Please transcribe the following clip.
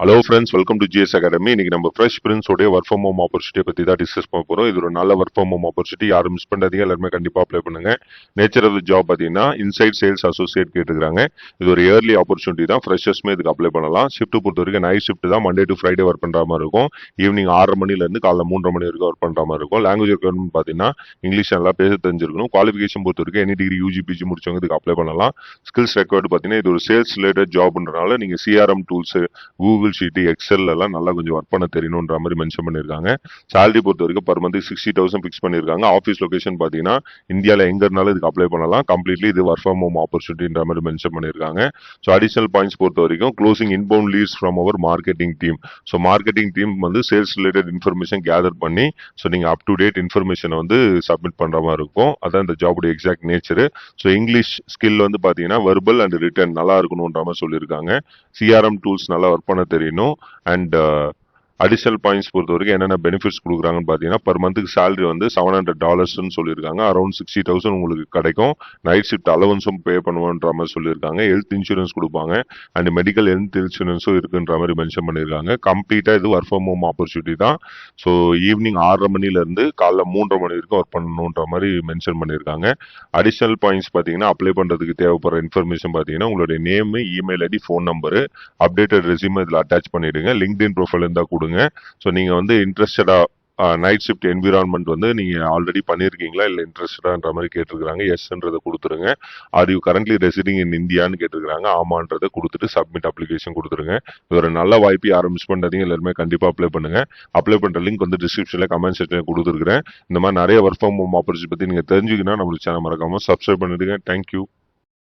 Hello friends, welcome to GS academy. இன்னைக்கு நம்ம fresh Prince உடைய ஒர்க் ஃப்ரம் ஹோம் ஆப்பர்ச்சுனிட்டியை பற்றி தான் டிஸ்கஸ் பண்ண போகிறோம். இது ஒரு நல்ல ஒர்க் ஃப்ரம் ஹோம் ஆப்பர்ச்சுனிட்டி, யாரும் மிஸ் பண்ணாதீங்க, எல்லாருமே கண்டிப்பாக அப்ளை பண்ணுங்க. நேச்சர் ஆஃப் த ஜாப் பார்த்தீங்கன்னா இன்சைட் சேல்ஸ் அசோசியேட் கேட்டுக்கிறாங்க. இது ஒரு இயர்லி ஆப்பர்ச்சுனிட்டி தான், ஃப்ரெஷர்ஸ்மே இதுக்கு அப்ளை பண்ணலாம். ஷிஃப்ட் பொறுத்த வரைக்கும் நைட் ஷிஃப்ட் தான், மண்டே டு ஃப்ரைடே ஒர்க் பண்ணுற மாதிரி இருக்கும். ஈவினிங் 6:30 மணிலேருந்து காலைல 3:30 மணி வரைக்கும் ஒர்க் பண்ணுற மாதிரி இருக்கும். லாங்குவேஜ் ரெக்யர்மெண்ட் பார்த்தீங்கன்னா இங்கிலீஷ் நல்லா பேச தெரிஞ்சிருக்கணும். குவாலிஃபிகேஷன் பொறுத்த வரைக்கும் எனி டிகிரி யூஜி பிஜி முடிச்சவங்க இதுக்கு அப்ளை பண்ணலாம். ஸ்கில்ஸ் ரெக்வயர்டு பார்த்தீங்கன்னா இது ஒரு சேல்ஸ் ரிலேட்டட் ஜாப்ன்றனால நீங்கள் CRM tools, Google sheet, Excel எல்லாம் நல்லா கொஞ்சம் ஒர்க் பண்ண தெரியணுன்ற மாதிரி மென்ஷன் பண்ணிருக்காங்க. சேலரி பொறுத்த வரைக்கும் பர் மந்த் 60,000 பிக்ஸ் பண்ணிருக்காங்க. ஆஃபீஸ் லொகேஷன் பாத்தீங்கன்னா இந்தியாவில் எங்க இருந்தாலும் இதுக்கு அப்ளை பண்ணலாம். கம்ப்ளீட்லி இது ஒர்க் ஃப்ரம் ஹோம் ஆப்பர்ச்சுனிட்டின்ற மாதிரி மென்ஷன் பண்ணிருக்காங்க. ஸோ அடிஷனல் பாயிண்ட்ஸ் பொறுத்த வரைக்கும் closing inbound leads from our marketing team. So marketing team வந்து சேல்ஸ் ரிலேட்டட் இன்ஃபர்மேஷன் கேதர் பண்ணி ஸோ நீங்க அப் டு டேட் இன்ஃபர்மேஷனை வந்து சப்மிட் பண்ற மாதிரி இருக்கும். அதான் இந்த ஜாபுடைய exact nature. So English skill வந்து பாத்தீங்கன்னா வெர்பல் அண்ட் ரிட்டன் நல்லா இருக்கணும்ன்ற மாதிரி சொல்லியிருக்காங்க. சிஆர்எம் டூல்ஸ் நல்லா ஒர்க் பண்ண தெரியணும். அண்ட் அடிஷனல் பாயிண்ட்ஸ் பொறுத்த வரைக்கும் என்னென்ன பெனிஃபிட்ஸ் கொடுக்குறாங்கன்னு பார்த்தீங்கன்னா பர் மந்த்துக்கு சேலரி வந்து $700 சொல்லியிருக்காங்க. அரௌண்ட் 60,000 உங்களுக்கு கிடைக்கும். நைட் ஷிஃப்ட் அலவன்ஸும் பே பண்ணுவோன்ற மாதிரி சொல்லியிருக்காங்க. ஹெல்த் இன்சூரன்ஸ் கொடுப்பாங்க அண்ட் மெடிக்கல் ஹெல்த் இன்சூரன்ஸும் இருக்குன்ற மாதிரி மென்ஷன் பண்ணியிருக்காங்க. கம்ப்ளீட்டாக இது ஒர்க் ஃப்ரம் ஹோம் ஆப்பர்ச்சுனிட்டி தான். ஸோ ஈவினிங் 6:30 மணிலேருந்து காலைல 3:30 மணி வரைக்கும் ஒர்க் பண்ணணுன்ற மாதிரி மென்ஷன் பண்ணியிருக்காங்க. அடிஷனல் பாயிண்ட்ஸ் பார்த்தீங்கன்னா அப்ளை பண்ணுறதுக்கு தேவைப்படுற இன்ஃபர்மேஷன் பார்த்தீங்கன்னா உங்களுடைய name, email ID, phone number, updated resume இதில் அட்டாச் பண்ணிடுங்க. லிங்க்டின் ப்ரொஃபைல் இருந்தால் கொடுங்க. ஸோ நீங்க வந்து இன்ட்ரெஸ்டடா நைட் ஷிஃப்ட் என்விரான்மெண்ட் வந்து நீங்க ஆல்ரெடி பண்ணிருக்கீங்களா இல்ல இன்ட்ரெஸ்டடான்ற மாதிரி கேட்டிருக்காங்க. எஸ்ன்றதை கொடுத்துருங்க. ஆர் யூ கரண்ட்லி ரெசிடிங் இன் இந்தியான்னு கேட்டிருக்காங்க. ஆமான்றதை கொடுத்துட்டு சப்மிட் அப்ளிகேஷன் கொடுத்துருங்க. இது ஒரு நல்ல வாய்ப்பு, யாரும் மிஸ் பண்ணாதீங்க, எல்லாருமே கண்டிப்பா அப்ளை பண்ணுங்க. அப்ளை பண்ற லிங்க் வந்து டிஸ்கிரிப்ஷன்ல கமெண்ட் செக்ஷன்ல கொடுத்துருக்கேன். இந்த மாதிரி நிறைய ஒர்க் ஃப்ரம் ஹோம் ஆப்பர்ச்சுனிட்டி பத்தி நீங்க தெரிஞ்சுக்கணும் நம்மளுக்கு சேனல் மறக்காம சப்ஸ்கிரைப் பண்ணிடுங்க. தேங்க்யூ.